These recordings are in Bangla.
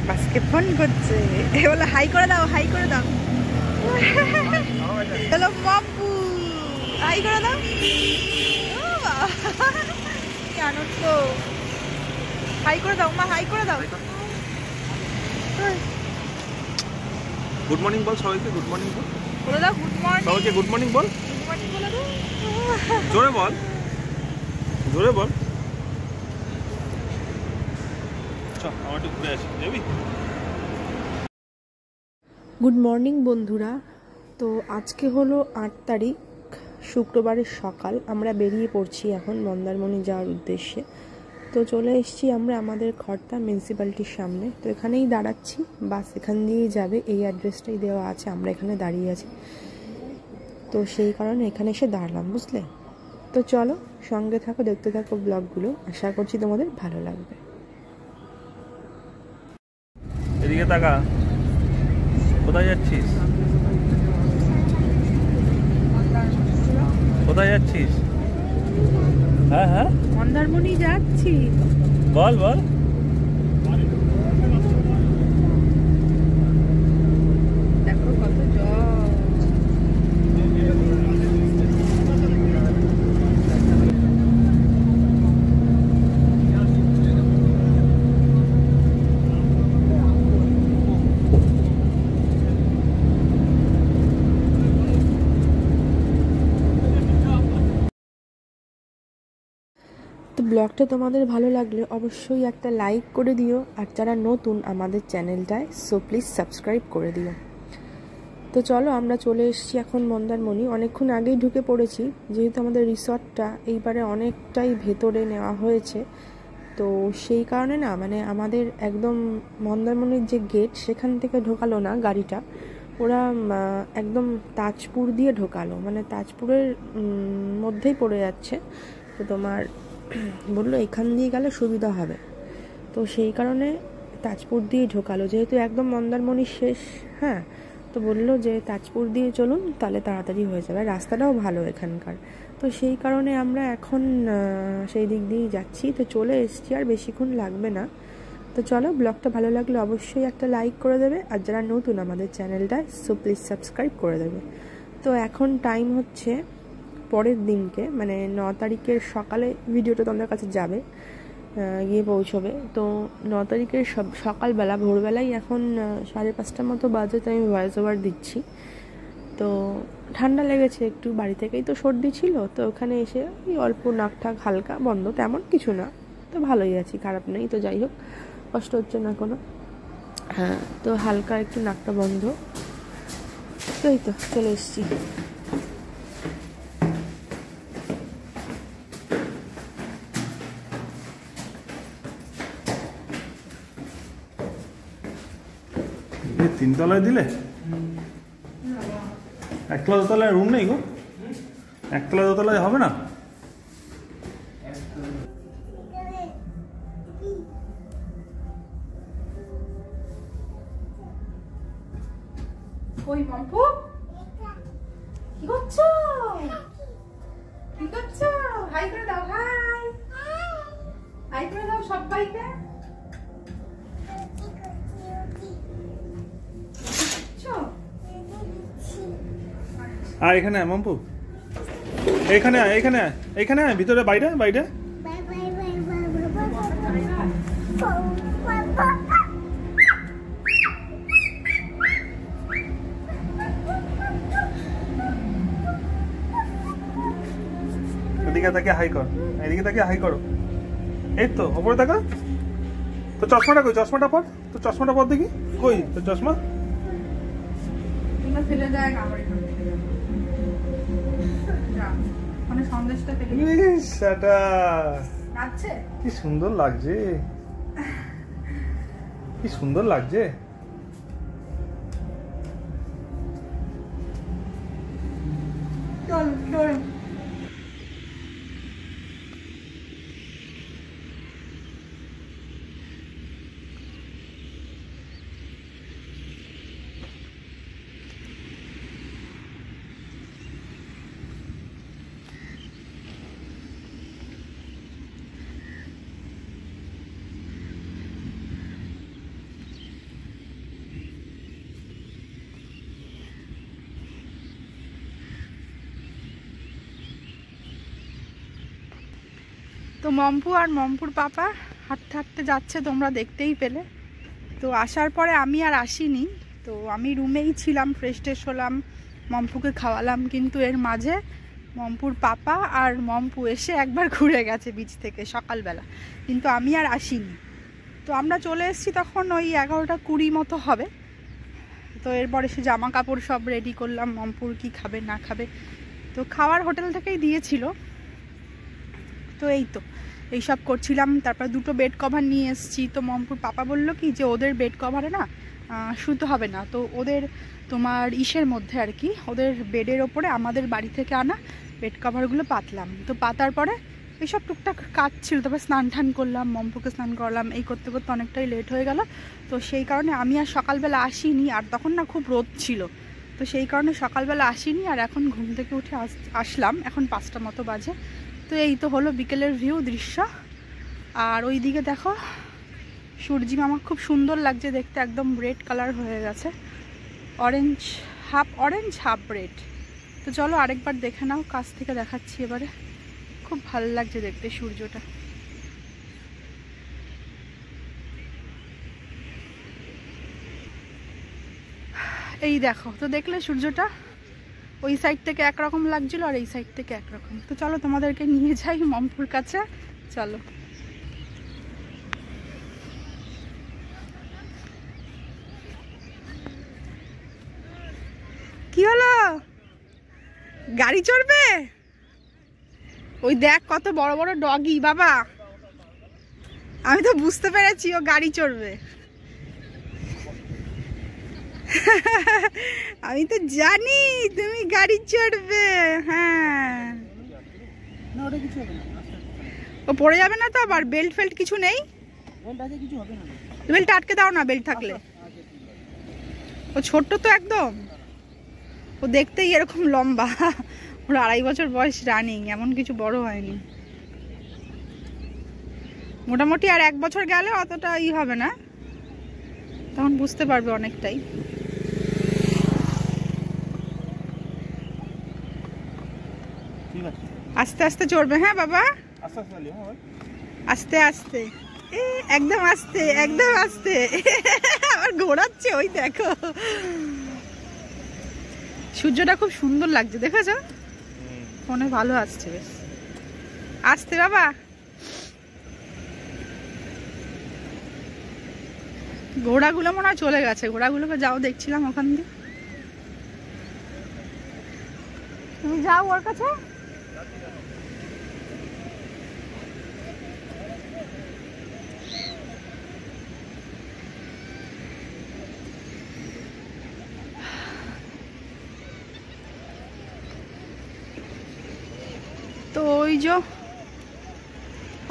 বাসকে ফোন করছে, বলে হাই করে দাও, হাই করে দাও। হ্যালো বাবু, হাই করে দাও। কি আনন্দ, হাই করে দাও মা, হাই করে দাও। গুড মর্নিং বল সবাইকে, গুড মর্নিং বল, বলে দাও গুড মর্নিং সবাইকে গুড মর্নিং বল, গুড মর্নিং বলে দাও। জোরে বল, জোরে বল। চল আমার একটু ঘুরে আসি, যাবি? গুড মর্নিং বন্ধুরা। তো আজকে হলো 8 তারিখ, শুক্রবারের সকাল। আমরা বেরিয়ে পড়ছি এখন মন্দারমণি যাওয়ার উদ্দেশ্যে। তো চলে এসেছি আমরা আমাদের খড়দা মিউনিসিপ্যালিটির সামনে। তো এখানেই দাঁড়াচ্ছি, বাস এখান দিয়েই যাবে, এই অ্যাড্রেসটাই দেওয়া আছে, আমরা এখানে দাঁড়িয়ে আছি। তো সেই কারণে এখানে এসে দাঁড়ালাম, বুঝলে? তো চলো সঙ্গে থাকো, দেখতে থাকো ব্লগগুলো, আশা করছি তোমাদের ভালো লাগবে। এদিকে তাকা, কোথায় যাচ্ছিস? কোথায় যাচ্ছিস? হ্যাঁ হ্যাঁ মন্দারমণি যাচ্ছি। বল বল। দেখো কত জল। তো ব্লগটা তোমাদের ভালো লাগলে অবশ্যই একটা লাইক করে দিও, আর যারা নতুন আমাদের চ্যানেলটায়, সো প্লিজ সাবস্ক্রাইব করে দিও। তো চলো আমরা চলে এসেছি এখন মন্দারমণি। অনেকক্ষণ আগেই ঢুকে পড়েছি, যেহেতু আমাদের রিসর্টটা এইবারে অনেকটাই ভেতরে নেওয়া হয়েছে। তো সেই কারণে না, মানে আমাদের একদম মন্দারমণির যে গেট সেখান থেকে ঢোকালো না গাড়িটা, ওরা একদম তাজপুর দিয়ে ঢোকালো, মানে তাজপুরের মধ্যেই পড়ে যাচ্ছে। তো তোমার বললো এখান দিয়ে গেলে সুবিধা হবে, তো সেই কারণে তাজপুর দিয়ে ঢোকালো, যেহেতু একদম মন্দারমণি শেষ। হ্যাঁ, তো বললো যে তাজপুর দিয়ে চলুন, তাহলে তাড়াতাড়ি হয়ে যাবে, রাস্তাটাও ভালো এখানকার। তো সেই কারণে আমরা এখন সেই দিক দিয়েই যাচ্ছি। তো চলে এসেছি, আর বেশিক্ষণ লাগবে না। তো চলো, ব্লগটা ভালো লাগলে অবশ্যই একটা লাইক করে দেবে, আর যারা নতুন আমাদের চ্যানেলটায়, সো প্লিজ সাবস্ক্রাইব করে দেবে। তো এখন টাইম হচ্ছে পরের দিনকে, মানে 9 তারিখের সকালে ভিডিওটা তোমাদের কাছে যাবে, গিয়ে পৌঁছবে। তো 9 তারিখের সকালবেলা, ভোরবেলায় এখন 5:30 মতো বাজে, তো আমি ভয়েস ওভার দিচ্ছি। তো ঠান্ডা লেগেছে একটু, বাড়ি থেকেই তো সর্দি ছিল, তো ওখানে এসে অল্প নাক ঠাক হালকা বন্ধ, তেমন কিছু না, তো ভালোই আছি, খারাপ নেই। তো যাই হোক, কষ্ট হচ্ছে না কোনো। হ্যাঁ, তো হালকা একটু নাকটা বন্ধ, তো এই তো চলে এসেছি। তিনতলায় দিলে, একতলা দোতলায় রুম নেই গো, একতলা দোতলায় হবে না? ওই মাম্পু, কি করছো? কি করছো? হাই করে দাও, হাই হাই করে দাও সবাইকে। আর এখানে আয় মাম্পু, এখানে আয়, এখানে আয়, এখানে আয়, ভিতরে, বাইরে বাইরে। এদিকে তাকে হাই কর, এদিকে তাকে হাই করো, এই তো ওপরে তাকা। তো চশমাটা কই, চশমাটা পর, তো চশমাটা পর দেখি, কই তোর চশমা? ফেলে দেয়, মানে সন্দেশটা ফেলে কি সুন্দর লাগছে, কি সুন্দর লাগছে। চল চল। তো মম্পু আর মম্পুর পাপা হাঁটতে হাঁটতে যাচ্ছে, তোমরা দেখতেই পেলে। তো আসার পরে আমি আর আসিনি, তো আমি রুমেই ছিলাম, ফ্রেশ ট্রেশ হলাম, মম্পুকে খাওয়ালাম। কিন্তু এর মাঝে মম্পুর পাপা আর মম্পু এসে একবার ঘুরে গেছে বিচ থেকে সকালবেলা, কিন্তু আমি আর আসিনি। তো আমরা চলে এসেছি তখন ওই 11:20 মতো হবে। তো এরপর এসে জামা কাপড় সব রেডি করলাম, মম্পুর কি খাবে না খাবে। তো খাওয়ার হোটেল থেকেই দিয়েছিল। তো এই তো এইসব করছিলাম। তারপর 2টো বেড কভার নিয়ে এসেছি। তো মম্পুর পাপা বললো কি যে ওদের বেড কভারে না শুতে হবে না, তো ওদের তোমার ইসের মধ্যে আর কি, ওদের বেডের ওপরে আমাদের বাড়ি থেকে আনা বেড কভারগুলো পাতলাম। তো পাতার পরে এইসব টুকটাক কাজ ছিল, তারপর স্নান টান করলাম, মম্পুকে স্নান করলাম, এই করতে করতে অনেকটাই লেট হয়ে গেল। তো সেই কারণে আমি আর সকালবেলা আসিনি, আর তখন না খুব রোদ ছিল, তো সেই কারণে সকালবেলা আসিনি। আর এখন ঘুম থেকে উঠে আসলাম, এখন 5টা মতো বাজে। তো এই তো হলো বিকেলের ভিউ দৃশ্য। আর ওই দিকে দেখো সূর্যি মামা, খুব সুন্দর লাগছে দেখতে, একদম রেড কালার হয়ে গেছে, অরেঞ্জ হাফ রেড। তো চলো আরেকবার দেখে নাও, কাছ থেকে দেখাচ্ছি এবারে। খুব ভালো লাগছে দেখতে সূর্যটা। এই দেখো, তো দেখলে সূর্যটা ওই সাইড থেকে একরকম লাগছিল আর এই সাইড থেকে একরকম। তো চলো তোমাদেরকে নিয়ে যাই মম্পুর কাছে, চলো। কি হলো, গাড়ি চড়বে? ওই দেখ কত বড় বড় ডগি বাবা, আমি তো বুঝতে পেরেছি ও গাড়ি চড়বে। আমি তো জানি তুমি গাড়ি চড়বে। হ্যাঁ, ও পড়ে যাবে না তো আবার? বেল্ট ফেল্ট কিছু নেই? বেল্ট আটকে দাও না, বেল্ট থাকলে। ও ছোট্ট তো একদম, ও দেখতেই এরকম লম্বা, ওর 2.5 বছর বয়স রানিং, এমন কিছু বড় হয়নি। মোটামুটি আর 1 বছর গেলে অতটা ই হবে না, তখন বুঝতে পারবে অনেকটাই। আস্তে আস্তে চড়বে। হ্যাঁ বাবা, আস্তে আস্তে, একদম আস্তে, একদম আস্তে। আবার ঘোরাচ্ছে, ওই দেখো সূর্যটা খুব সুন্দর লাগছে, দেখেছো? ফোনে ভালো আসছে বেশ। আস্তে বাবা, ঘোড়াগুলো মনে হয় চলে গেছে, ঘোড়াগুলোকে যাও দেখছিলাম ওখান দিয়ে। তুমি যাও ওর কাছে। তো ওই যে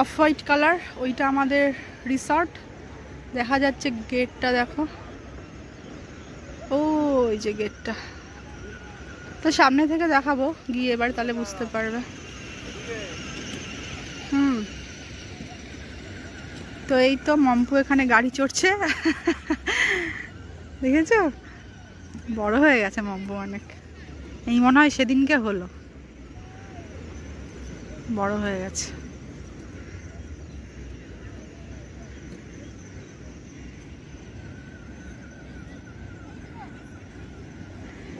অফ হোয়াইট কালার, ওইটা আমাদের রিসর্ট, দেখা যাচ্ছে গেটটা দেখো, ওই যে গেটটা। তো সামনে থেকে দেখাবো গিয়ে, এবার তাহলে বুঝতে পারবে। তো এই তো মম্পু এখানে গাড়ি চড়ছে, দেখেছো? বড় হয়ে গেছে মম্পু অনেক, এই মনে হয় সেদিনকে হলো, বড় হয়ে গেছে।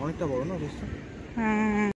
অনেকটা বড় না? হ্যাঁ।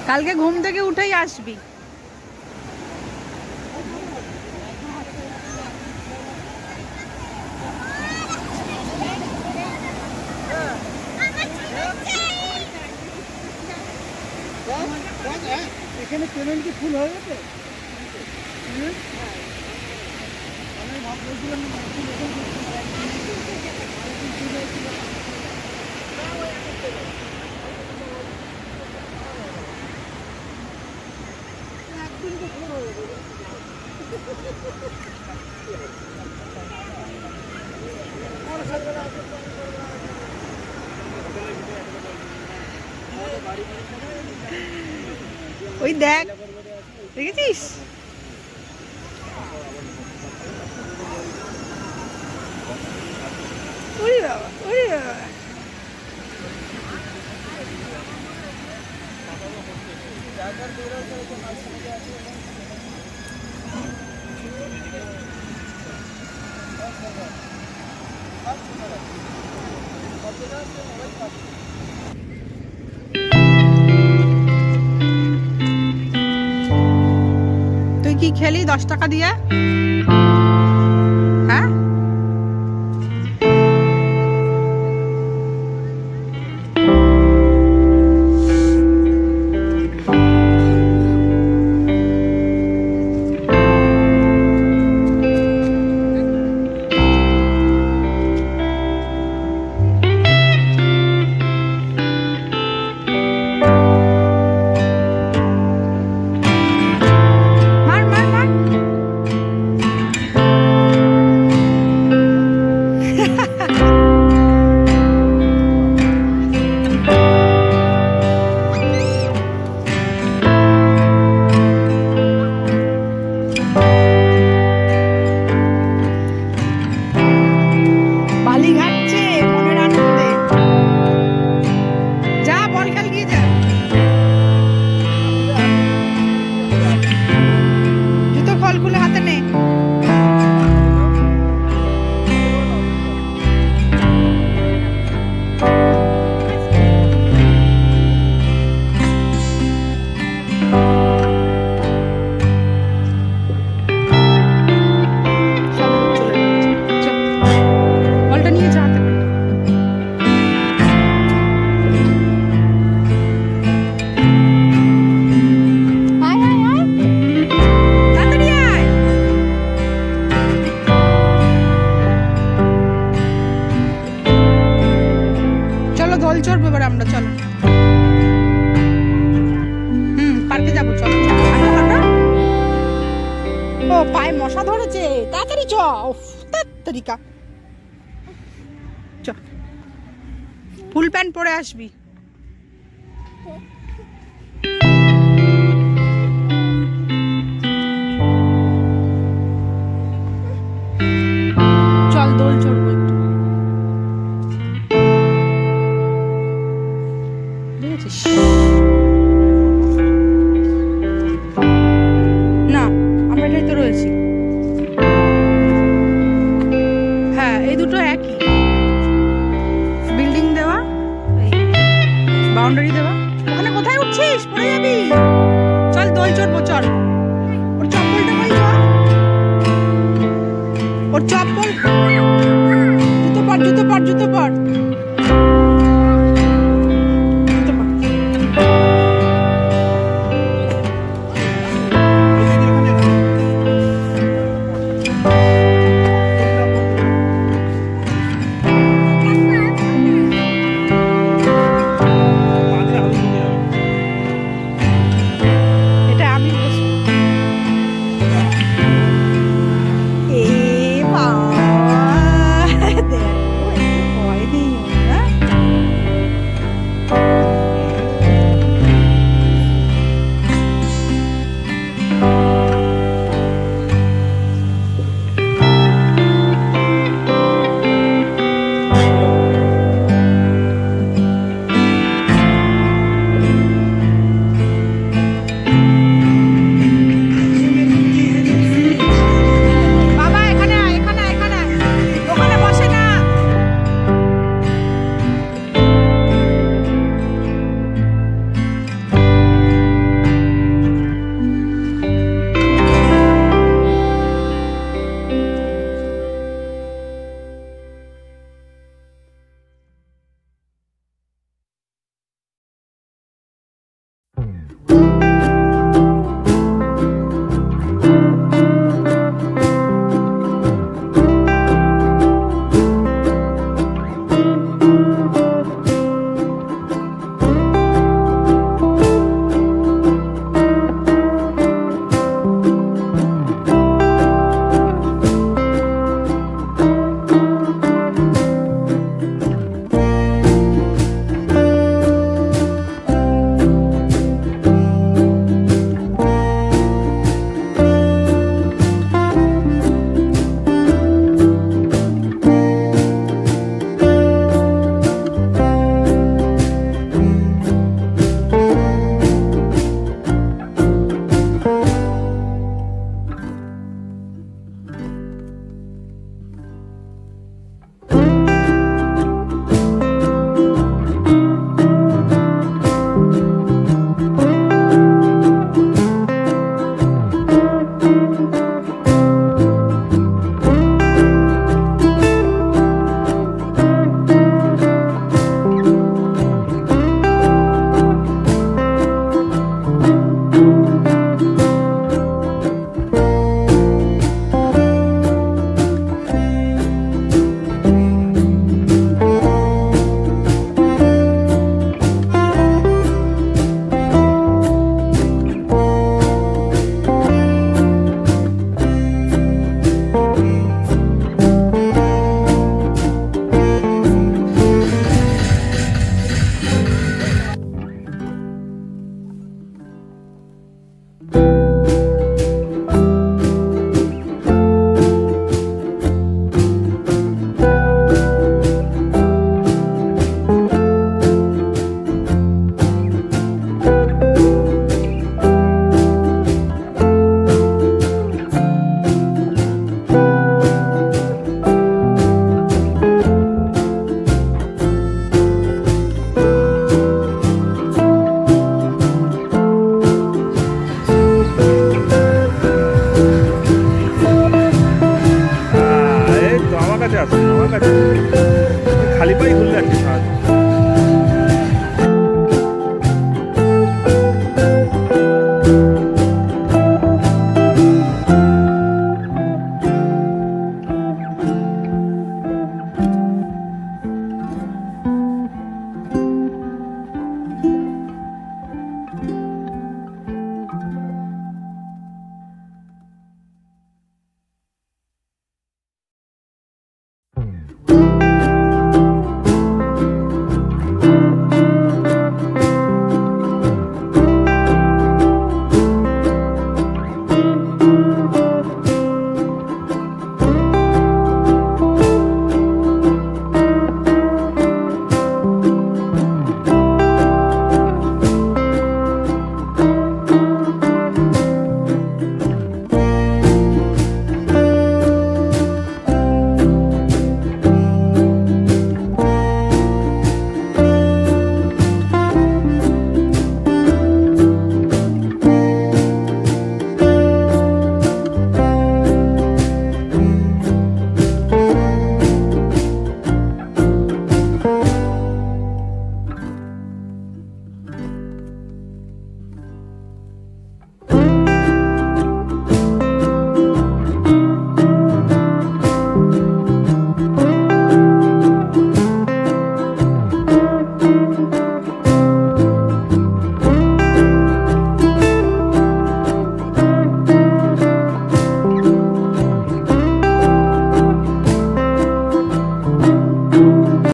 কালকে ঘুম থেকে উঠেই আসবি। এখানে পেমেন্ট কি ফুল হয়ে গেছে? ওই দেখ, দেখেছিস? ওরে বাবা, ওরে বাবা। তুই কি খেলি 10 টাকা দিয়ে? হ্যাঁ, দোল চড়বো এবার আমরা। চলো, পার্কে যাবো। চলো, ও পায়ে মশা ধরেছে, তাড়াতাড়ি চ। তাড়াতাড়িকা চ, ফুল প্যান্ট পরে আসবি।